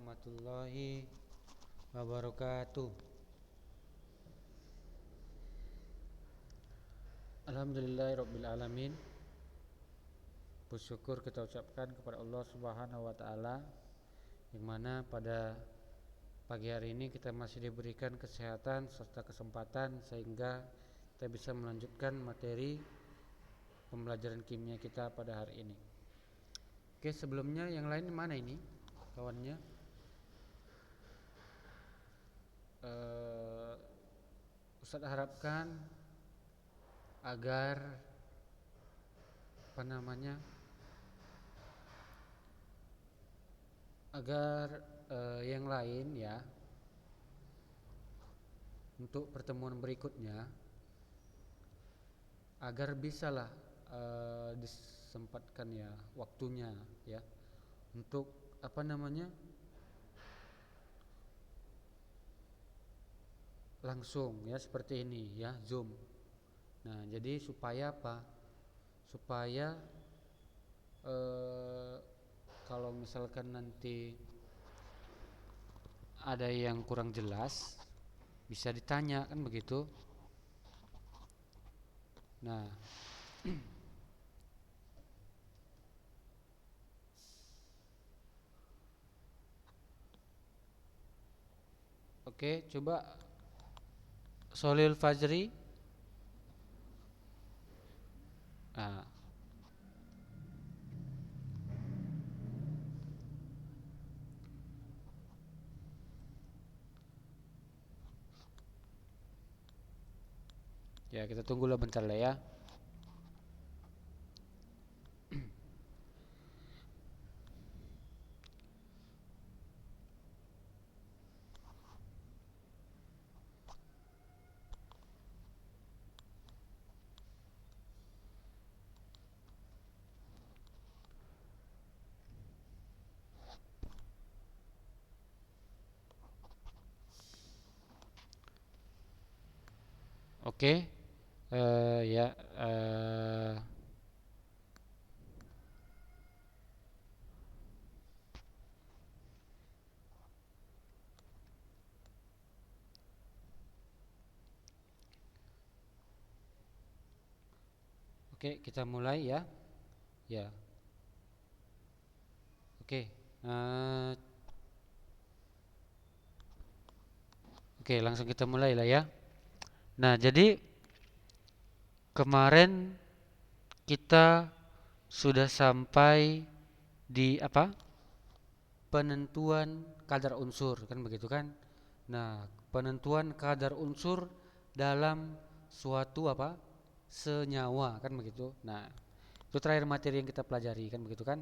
warahmatullahi wabarakatuh. Alhamdulillahirabbil alamin. Bersyukur kita ucapkan kepada Allah Subhanahu wa taala yang mana pada pagi hari ini kita masih diberikan kesehatan serta kesempatan sehingga kita bisa melanjutkan materi pembelajaran kimia kita pada hari ini. Oke, sebelumnya yang lain mana ini kawannya? Ustadz harapkan agar yang lain ya untuk pertemuan berikutnya agar bisalah disempatkan ya waktunya ya untuk langsung ya seperti ini ya Zoom. Nah, jadi supaya apa? Supaya kalau misalkan nanti ada yang kurang jelas bisa ditanya kan begitu. Nah, oke, coba Solil Fajri. Nah, ya kita tunggulah bentar lah ya. Oke, ya. Oke, kita mulai ya. Ya, oke. eh, oke, langsung kita mulai lah ya. Nah, jadi kemarin kita sudah sampai di apa? Penentuan kadar unsur kan begitu kan? Nah, penentuan kadar unsur dalam suatu apa? Senyawa kan begitu. Nah, itu terakhir materi yang kita pelajari kan begitu kan?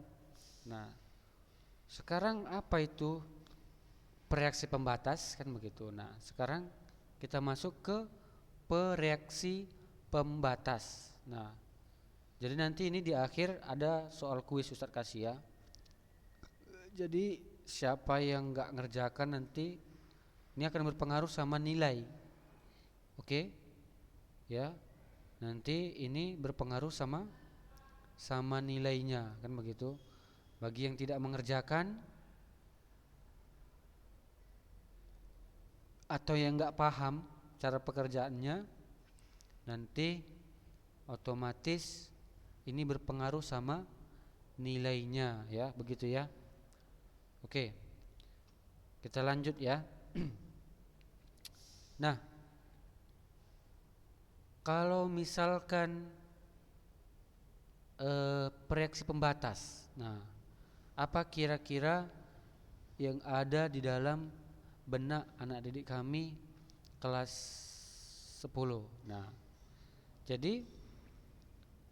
Nah, sekarang apa itu pereaksi pembatas kan begitu. Nah, sekarang kita masuk ke pereaksi pembatas. Nah, jadi nanti ini di akhir ada soal kuis Ustadz kasih ya. Jadi siapa yang nggak ngerjakan nanti ini akan berpengaruh sama nilai. Oke? Ya. Nanti ini berpengaruh sama nilainya kan begitu. Bagi yang tidak mengerjakan atau yang nggak paham cara pekerjaannya, nanti otomatis ini berpengaruh sama nilainya ya, begitu ya. Oke, kita lanjut ya. Nah, kalau misalkan pereaksi pembatas, nah apa kira-kira yang ada di dalam benak anak didik kami kelas 10? Nah, jadi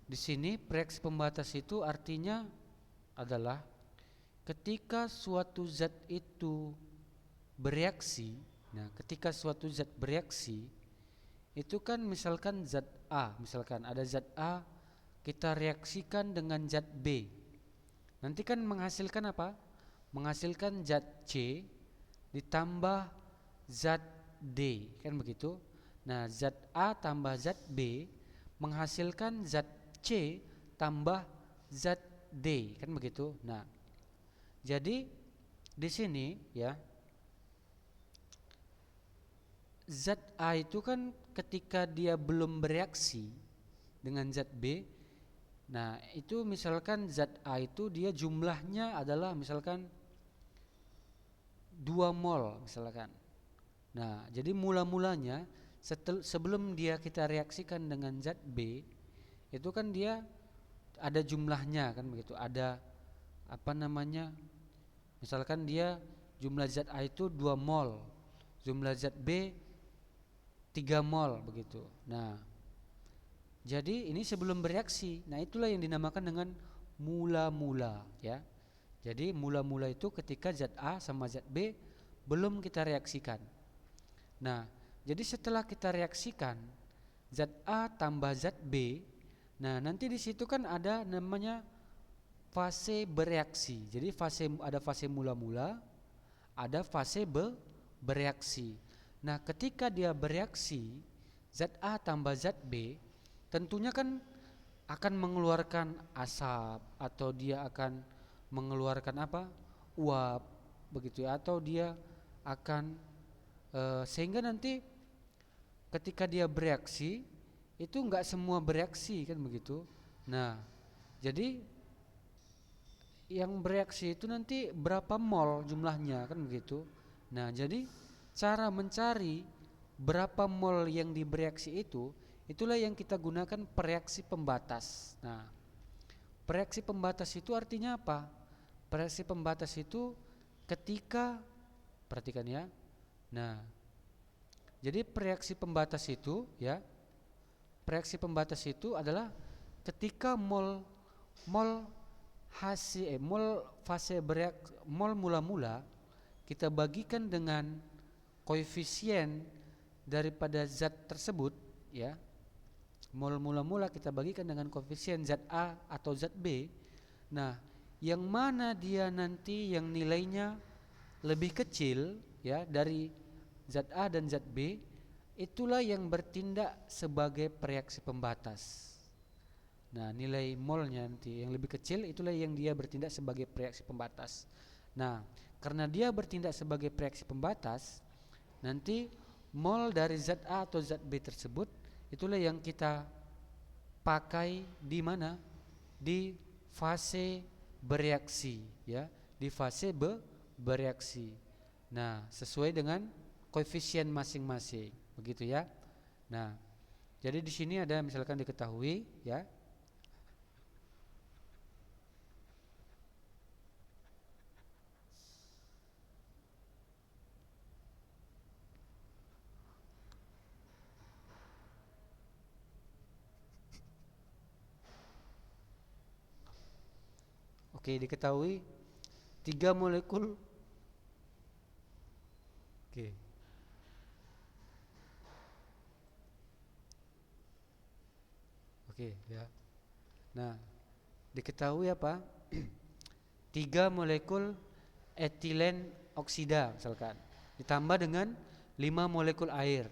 di sini reaksi pembatas itu artinya adalah ketika suatu zat itu bereaksi. Nah, ketika suatu zat bereaksi itu kan misalkan zat A, misalkan ada zat A kita reaksikan dengan zat B. Nanti kan menghasilkan apa? Menghasilkan zat C ditambah zat D, kan begitu? Nah, zat A tambah zat B menghasilkan zat C tambah zat D, kan begitu? Nah, jadi di sini ya, zat A itu kan ketika dia belum bereaksi dengan zat B. Nah, itu misalkan zat A itu dia jumlahnya adalah misalkan 2 mol misalkan. Nah, jadi mula-mulanya sebelum dia kita reaksikan dengan zat B, itu kan dia ada jumlahnya kan begitu. Ada apa namanya? Misalkan dia jumlah zat A itu 2 mol, jumlah zat B 3 mol begitu. Nah, jadi ini sebelum bereaksi. Nah, itulah yang dinamakan dengan mula-mula ya. Jadi mula-mula itu ketika zat A sama zat B belum kita reaksikan. Nah, jadi setelah kita reaksikan zat A tambah zat B, nah nanti di situ kan ada namanya fase bereaksi. Jadi ada fase mula-mula, ada fase bereaksi. Nah, ketika dia bereaksi zat A tambah zat B, tentunya kan akan mengeluarkan asap atau dia akan mengeluarkan apa? Uap begitu ya, atau dia akan sehingga nanti ketika dia bereaksi itu enggak semua bereaksi kan begitu. Nah, jadi yang bereaksi itu nanti berapa mol jumlahnya kan begitu. Nah, jadi cara mencari berapa mol yang dibereaksi itu, itulah yang kita gunakan pereaksi pembatas. Nah, pereaksi pembatas itu artinya apa? Pereaksi pembatas itu ketika, perhatikan ya. Nah, jadi pereaksi pembatas itu ya, pereaksi pembatas itu adalah ketika mol fase mol mula-mula kita bagikan dengan koefisien daripada zat tersebut ya. Mol mula-mula kita bagikan dengan koefisien zat A atau zat B. Nah, yang mana dia nanti yang nilainya lebih kecil ya dari zat A dan zat B, itulah yang bertindak sebagai pereaksi pembatas. Nah, nilai molnya nanti yang lebih kecil itulah yang dia bertindak sebagai pereaksi pembatas. Nah, karena dia bertindak sebagai pereaksi pembatas, nanti mol dari zat A atau zat B tersebut itulah yang kita pakai di mana? Di fase bereaksi ya, di fase bereaksi. Nah, sesuai dengan koefisien masing-masing, begitu ya. Nah, jadi di sini ada misalkan diketahui ya. Oke, diketahui 3 molekul. Oke. Oke, ya. Nah, diketahui apa? 3 molekul etilen oksida misalkan ditambah dengan 5 molekul air.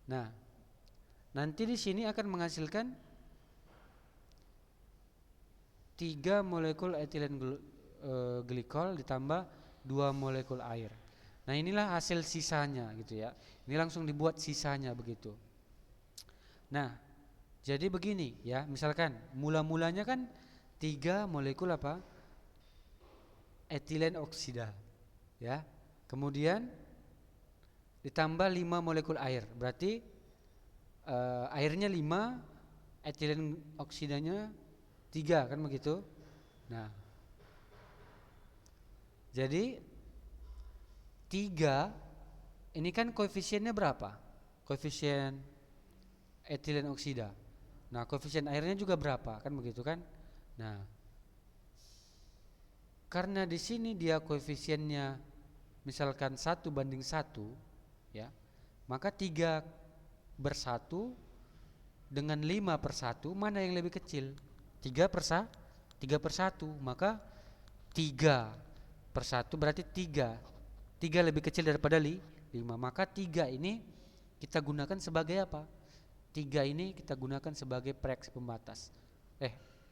Nah, nanti di sini akan menghasilkan 3 molekul etilen glikol ditambah 2 molekul air. Nah, inilah hasil sisanya gitu ya. Ini langsung dibuat sisanya begitu. Nah, jadi begini ya, misalkan mula-mulanya kan 3 molekul apa? Etilen oksida ya. Kemudian ditambah 5 molekul air. Berarti airnya 5, etilen oksidanya 3 kan begitu. Nah, jadi 3 ini kan koefisiennya berapa? Koefisien etilen oksida. Nah, koefisien airnya juga berapa? Kan begitu kan? Nah, karena di sini dia koefisiennya misalkan 1:1 ya, maka 3 bersatu dengan 5/1 mana yang lebih kecil? 3/1, maka 3/1 berarti 3 lebih kecil daripada 5, maka 3 ini kita gunakan sebagai apa? 3 ini kita gunakan sebagai pereaksi pembatas.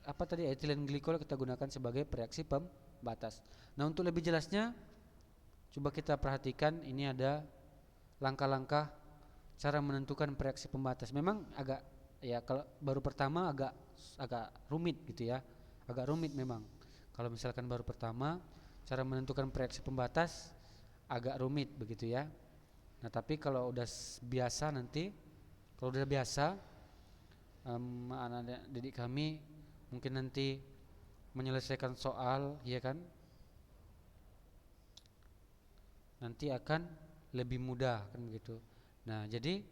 apa tadi, etilen glikol kita gunakan sebagai reaksi pembatas. Nah, untuk lebih jelasnya coba kita perhatikan, ini ada langkah-langkah cara menentukan reaksi pembatas. Memang agak, ya kalau baru pertama agak rumit gitu ya. Agak rumit memang. Kalau misalkan baru pertama, cara menentukan reaksi pembatas agak rumit begitu ya. Nah, tapi kalau udah biasa nanti, kalau udah biasa, anak didik kami mungkin nanti menyelesaikan soal, ya kan, nanti akan lebih mudah kan begitu. Nah, jadi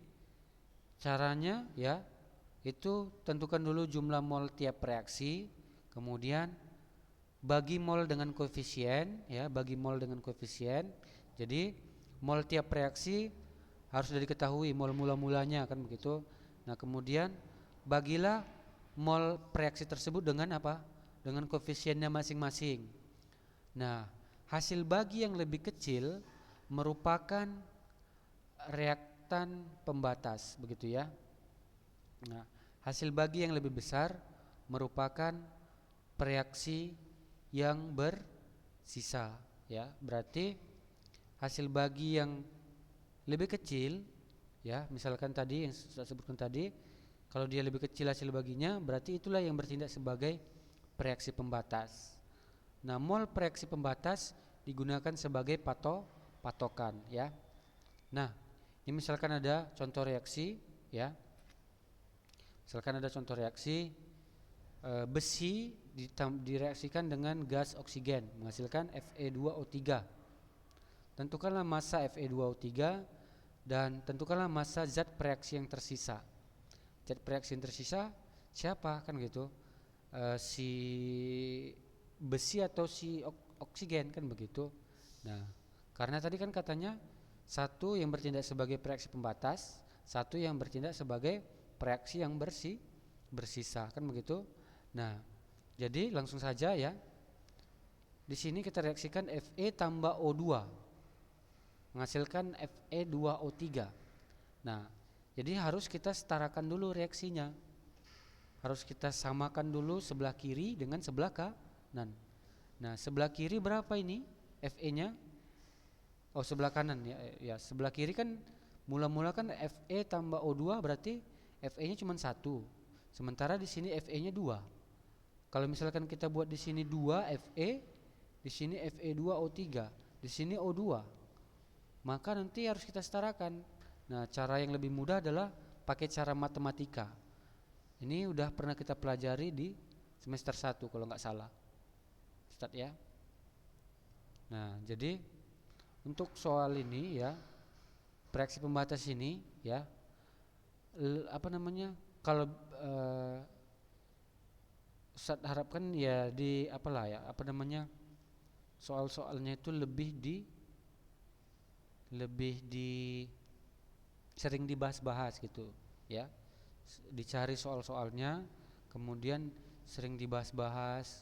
caranya ya itu tentukan dulu jumlah mol tiap reaksi, kemudian bagi mol dengan koefisien ya, bagi mol dengan koefisien. Jadi mol tiap reaksi harus sudah diketahui mol mula-mulanya kan begitu. Nah, kemudian bagilah mol reaksi tersebut dengan apa? Dengan koefisiennya masing-masing. Nah, hasil bagi yang lebih kecil merupakan reaktan pembatas begitu ya. Nah, hasil bagi yang lebih besar merupakan reaksi yang bersisa ya. Berarti hasil bagi yang lebih kecil ya, misalkan tadi yang saya sebutkan tadi, kalau dia lebih kecil hasil baginya, berarti itulah yang bertindak sebagai reaksi pembatas. Nah, mol reaksi pembatas digunakan sebagai patokan ya. Nah, ini misalkan ada contoh reaksi ya. Misalkan ada contoh reaksi besi direaksikan dengan gas oksigen menghasilkan Fe2O3. Tentukanlah massa Fe2O3 dan tentukanlah massa zat reaksi yang tersisa. Zat reaksi yang tersisa siapa kan gitu? Si besi atau si oksigen kan begitu. Nah, karena tadi kan katanya satu yang bertindak sebagai reaksi pembatas, satu yang bertindak sebagai reaksi yang bersisa kan begitu. Nah, jadi langsung saja ya. Di sini kita reaksikan Fe tambah O2 menghasilkan Fe2O3. Nah, jadi harus kita setarakan dulu reaksinya. Harus kita samakan dulu sebelah kiri dengan sebelah kanan. Nah, sebelah kiri berapa ini Fe-nya? Oh, sebelah kanan ya. Ya, sebelah kiri kan mula-mula kan Fe tambah O2 berarti Fe-nya cuma 1. Sementara di sini Fe-nya 2. Kalau misalkan kita buat di sini 2 Fe, di sini Fe2O3, di sini O2, maka nanti harus kita setarakan. Nah, cara yang lebih mudah adalah pakai cara matematika. Ini udah pernah kita pelajari di semester 1 kalau nggak salah, Ustadz ya. Nah, jadi untuk soal ini ya, reaksi pembatas ini ya, apa namanya? Kalau Ustadz harapkan ya di apalah ya, apa namanya? Soal-soalnya itu lebih di sering dibahas-bahas gitu ya. Dicari soal-soalnya, kemudian sering dibahas-bahas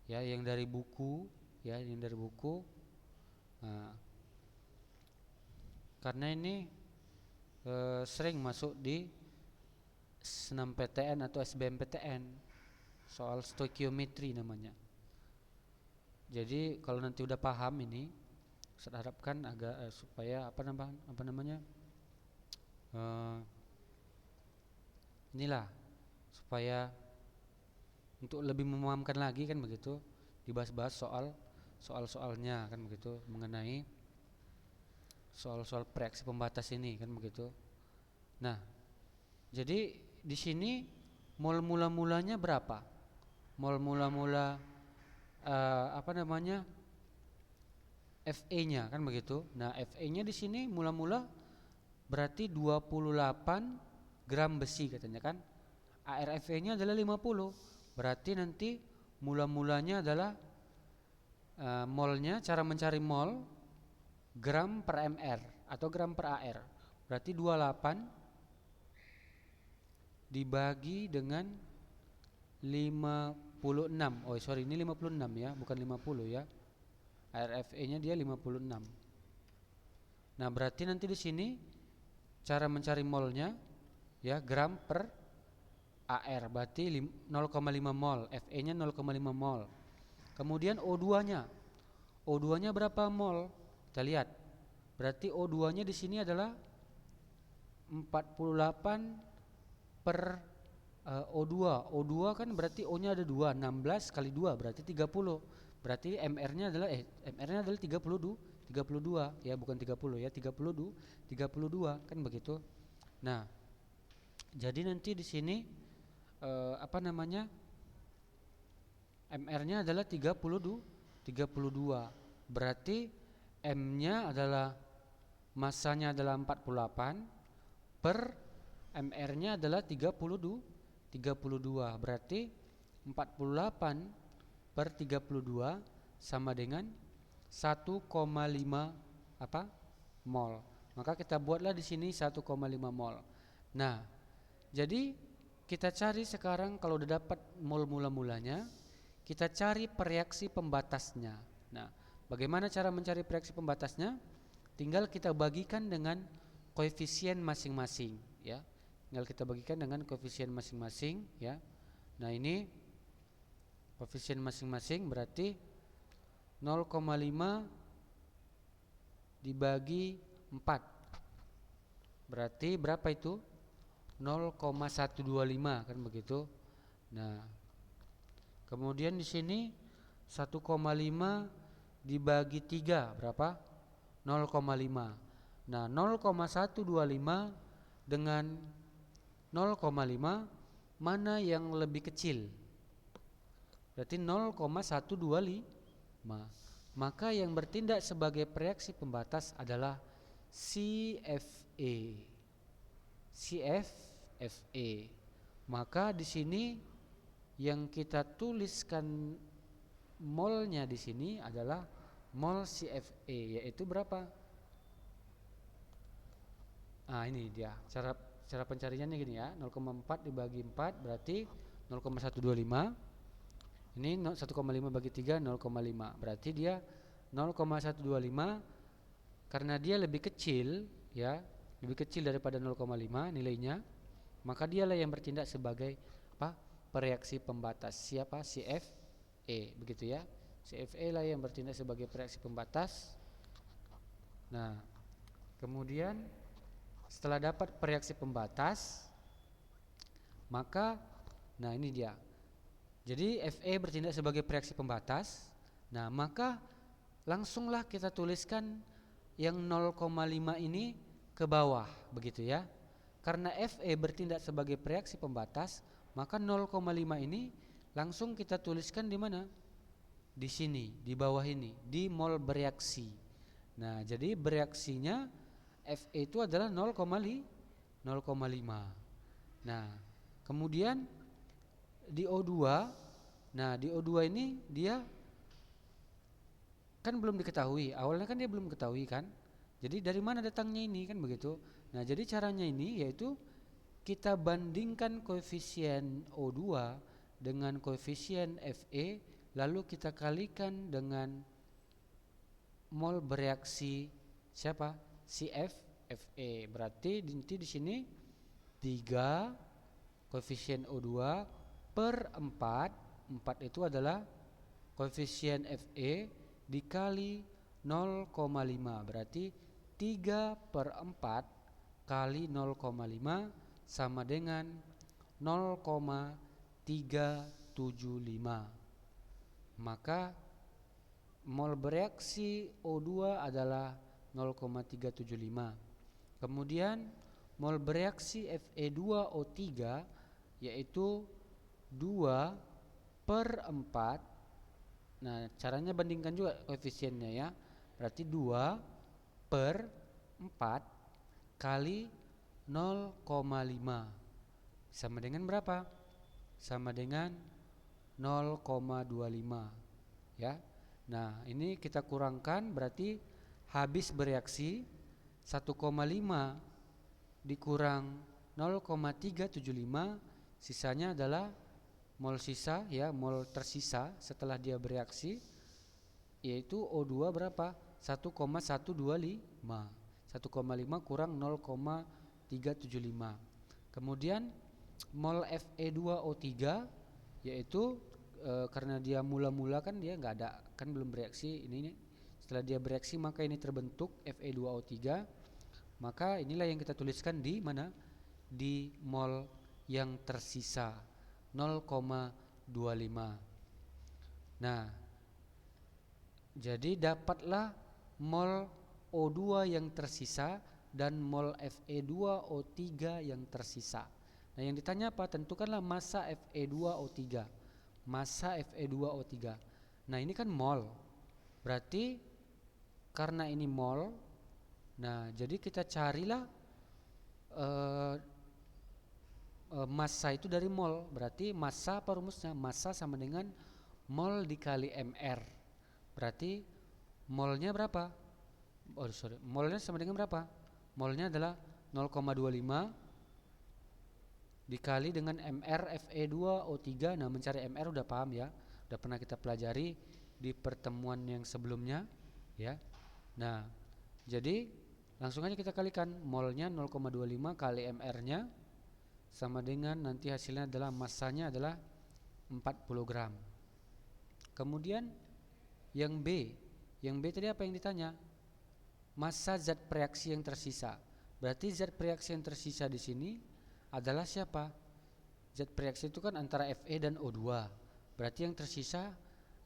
ya, yang dari buku ya, yang dari buku. Nah, karena ini sering masuk di senam PTN atau SBMPTN, soal stoikiometri namanya. Jadi kalau nanti udah paham ini, saya harapkan agak supaya apa namanya inilah, supaya untuk lebih memahamkan lagi kan begitu, dibahas-bahas soal-soalnya kan begitu, mengenai soal-soal reaksi pembatas ini kan begitu. Nah, jadi di sini mol mula-mulanya berapa? Mol mula-mula apa namanya Fe-nya kan begitu. Nah, Fe-nya di sini mula-mula berarti 28 gram besi katanya kan. ArFe-nya adalah 50. Berarti nanti mula-mulanya adalah molnya, cara mencari mol gram per mr atau gram per ar. Berarti 28 dibagi dengan 56. Oh, sorry, ini 56 ya, bukan 50 ya. ArFe-nya dia 56. Nah, berarti nanti di sini cara mencari molnya ya, gram per AR berarti 0,5 mol, Fe-nya 0,5 mol. Kemudian O2-nya. O2-nya berapa mol? Kita lihat. Berarti O2-nya di sini adalah 48 per O2. O2 kan berarti O-nya ada 2, 16 kali 2 berarti 30. Berarti MR-nya adalah MR-nya adalah 32 ya, bukan 30 ya, 32 kan begitu. Nah, jadi nanti di sini MR-nya adalah 32. Berarti M-nya adalah massanya adalah 48 per MR-nya adalah 32. Berarti 48 per 32 sama dengan 1,5 mol. Maka kita buatlah di sini 1,5 mol. Nah, jadi kita cari sekarang kalau udah dapat mol mula-mulanya, kita cari reaksi pembatasnya. Nah, bagaimana cara mencari reaksi pembatasnya? Tinggal kita bagikan dengan koefisien masing-masing ya. Tinggal kita bagikan dengan koefisien masing-masing ya. Nah, ini koefisien masing-masing berarti 0,5 dibagi 4. Berarti berapa itu? 0,125 kan begitu. Nah, kemudian di sini 1,5 dibagi 3 berapa? 0,5. Nah, 0,125 dengan 0,5 mana yang lebih kecil? Berarti 0,125. Maka yang bertindak sebagai reaksi pembatas adalah CFE. Maka di sini yang kita tuliskan molnya di sini adalah mol CFE, yaitu berapa? Nah, ini dia cara pencariannya gini ya. 0,4 dibagi 4 berarti 0,125. Ini 1,5 bagi 3 0,5. Berarti dia 0,125 karena dia lebih kecil ya, lebih kecil daripada 0,5 nilainya, maka dialah yang bertindak sebagai reaksi pembatas. Siapa? CFE, begitu ya. CFE lah yang bertindak sebagai reaksi pembatas. Nah, kemudian setelah dapat reaksi pembatas, maka nah ini dia. Jadi Fe bertindak sebagai reaksi pembatas. Nah, maka langsunglah kita tuliskan yang 0,5 ini ke bawah, begitu ya. Karena Fe bertindak sebagai reaksi pembatas, maka 0,5 ini langsung kita tuliskan di mana? Di sini, di bawah ini, di mol bereaksi. Nah, jadi bereaksinya Fe itu adalah 0,5. Nah, kemudian di O2, nah di O2 ini dia kan belum diketahui. Awalnya kan dia belum ketahui kan. Jadi dari mana datangnya ini kan begitu. Nah, jadi caranya ini yaitu kita bandingkan koefisien O2 dengan koefisien Fe, lalu kita kalikan dengan mol bereaksi siapa? CFFe. Berarti nanti di sini 3 koefisien O2 per 4 itu adalah koefisien Fe dikali 0,5. Berarti 3 per 4 kali 0,5 sama dengan 0,375. Maka mol bereaksi O2 adalah 0,375. Kemudian mol bereaksi Fe2O3 yaitu 2 per 4. Nah, caranya bandingkan juga koefisiennya ya. Berarti 2 per 4 kali 0,5 sama dengan berapa? Sama dengan 0,25 ya. Nah, ini kita kurangkan berarti habis bereaksi 1,5 dikurang 0,375, sisanya adalah mol sisa ya, mol tersisa setelah dia bereaksi, yaitu O2 berapa? 1,125. 1,5 kurang 0,375. Kemudian mol Fe2O3 yaitu karena dia mula-mula kan dia nggak ada, kan belum bereaksi ini. Setelah dia bereaksi maka ini terbentuk Fe2O3. Maka inilah yang kita tuliskan di mana? Di mol yang tersisa 0,25. Nah, jadi dapatlah mol O2 yang tersisa dan mol Fe2O3 yang tersisa. Nah, yang ditanya apa? Tentukanlah massa Fe2O3. Massa Fe2O3. Nah, ini kan mol. Berarti karena ini mol, nah jadi kita carilah massa itu dari mol. Berarti massa apa rumusnya? Massa sama dengan mol dikali mr. Berarti molnya berapa? Molnya sama dengan berapa? Molnya adalah 0,25 dikali dengan mr Fe2O3. Nah, mencari mr udah paham ya, udah pernah kita pelajari di pertemuan yang sebelumnya ya. Nah, jadi langsung aja kita kalikan molnya 0,25 kali mr nya sama dengan nanti hasilnya adalah massanya adalah 40 gram. Kemudian yang B tadi apa yang ditanya? Massa zat reaksi yang tersisa. Berarti zat reaksi yang tersisa di sini adalah siapa? Zat reaksi itu kan antara Fe dan O2. Berarti yang tersisa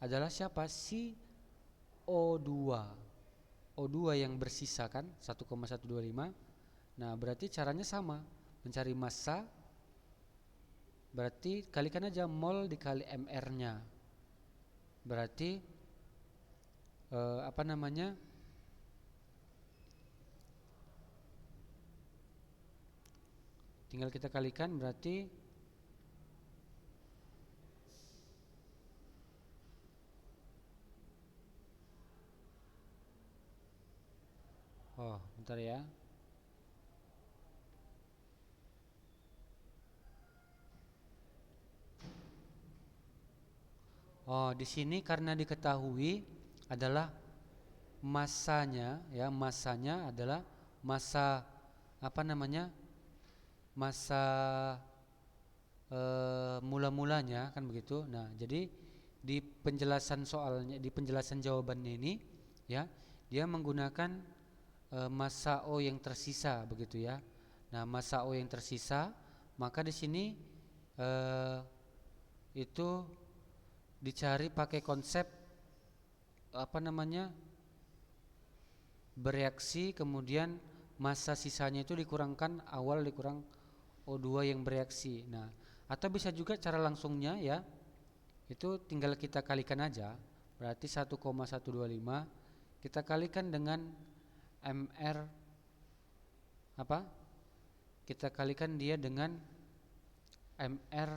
adalah siapa? Si O2. O2 yang bersisa kan 1,125. Nah, berarti caranya sama. Mencari massa, berarti kalikan aja mol dikali mr-nya. Berarti tinggal kita kalikan, berarti bentar ya. Di sini karena diketahui adalah massanya ya, massanya adalah massa massa mula-mulanya kan begitu. Nah, jadi di penjelasan soalnya, di penjelasan jawabannya ini ya, dia menggunakan massa O yang tersisa begitu ya. Nah, massa O yang tersisa, maka di sini itu dicari pakai konsep bereaksi, kemudian massa sisanya itu dikurang O2 yang bereaksi. Nah, atau bisa juga cara langsungnya ya, itu tinggal kita kalikan aja. Berarti 1,125 kita kalikan dengan mr kita kalikan dia dengan mr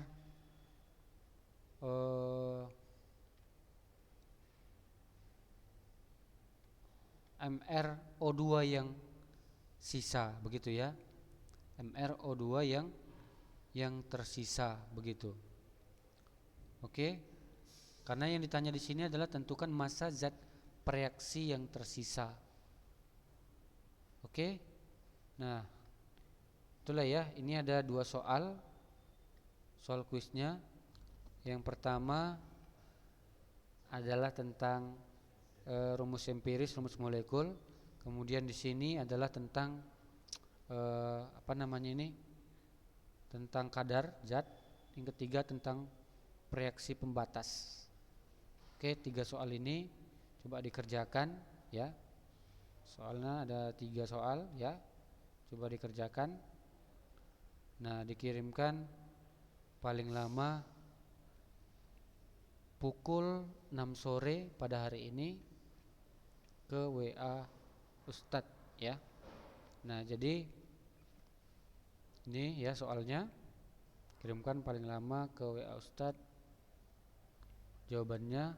mr O2 yang sisa begitu ya. mr O2 yang tersisa begitu. Oke. Karena yang ditanya di sini adalah tentukan massa zat reaksi yang tersisa. Oke. Nah, itulah ya, ini ada 2 soal kuisnya. Yang pertama adalah tentang rumus empiris, rumus molekul. Kemudian di sini adalah tentang tentang kadar zat. Yang ketiga tentang reaksi pembatas. Oke, 3 soal ini coba dikerjakan ya. Soalnya ada 3 soal ya. Coba dikerjakan. Nah, dikirimkan paling lama pukul 6 sore pada hari ini ke WA Ustadz ya. Nah, jadi ini ya soalnya, kirimkan paling lama ke WA Ustadz, jawabannya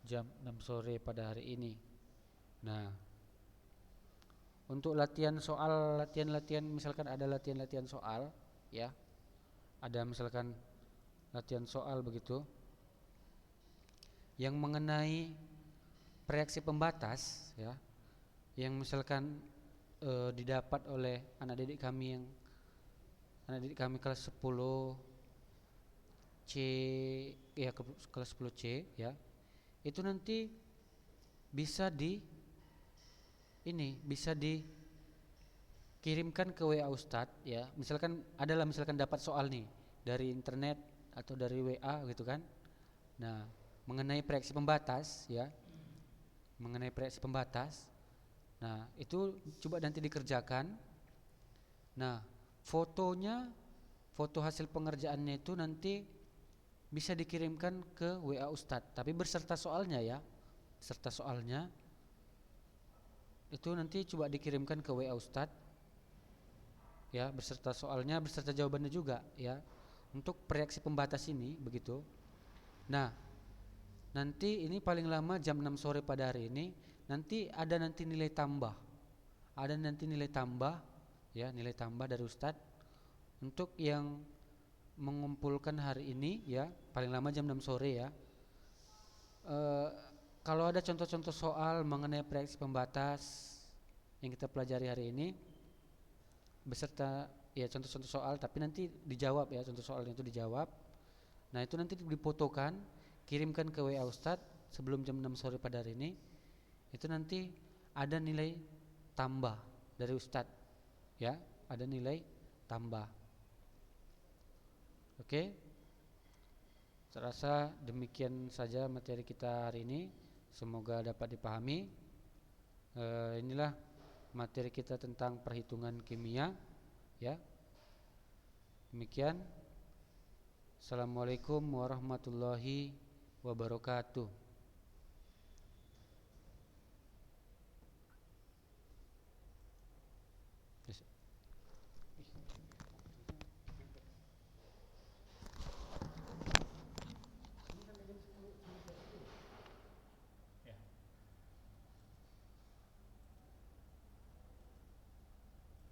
jam 6 sore pada hari ini. Nah, untuk latihan soal, latihan misalkan ada latihan soal ya, ada misalkan latihan soal begitu yang mengenai reaksi pembatas ya, yang misalkan didapat oleh anak didik kami yang anak didik kami kelas 10 C, ya kelas 10 C ya, itu nanti bisa bisa dikirimkan ke WA Ustadz ya. Misalkan dapat soal nih dari internet atau dari WA gitu kan. Nah, mengenai proyeksi pembatas ya, mengenai proyeksi pembatas. Nah, itu coba nanti dikerjakan. Nah, foto hasil pengerjaannya itu nanti bisa dikirimkan ke WA Ustadz, tapi beserta soalnya ya. Beserta soalnya itu nanti coba dikirimkan ke WA Ustadz ya, beserta soalnya, beserta jawabannya juga ya. Untuk proyeksi pembatas ini begitu. Nah, nanti ini paling lama jam 6 sore pada hari ini nanti ada nanti nilai tambah. Ada nanti nilai tambah ya, nilai tambah dari Ustadz untuk yang mengumpulkan hari ini ya, paling lama jam 6 sore ya. Kalau ada contoh-contoh soal mengenai proyeksi pembatas yang kita pelajari hari ini beserta ya contoh-contoh soal, tapi nanti dijawab ya, contoh soalnya itu dijawab. Nah, itu nanti difotokan, kirimkan ke WA Ustadz sebelum jam 6 sore pada hari ini. Itu nanti ada nilai tambah dari Ustadz ya, ada nilai tambah. Oke, saya rasa demikian saja materi kita hari ini. Semoga dapat dipahami. Inilah materi kita tentang perhitungan kimia ya. Demikian. Assalamualaikum warahmatullahi wabarakatuh.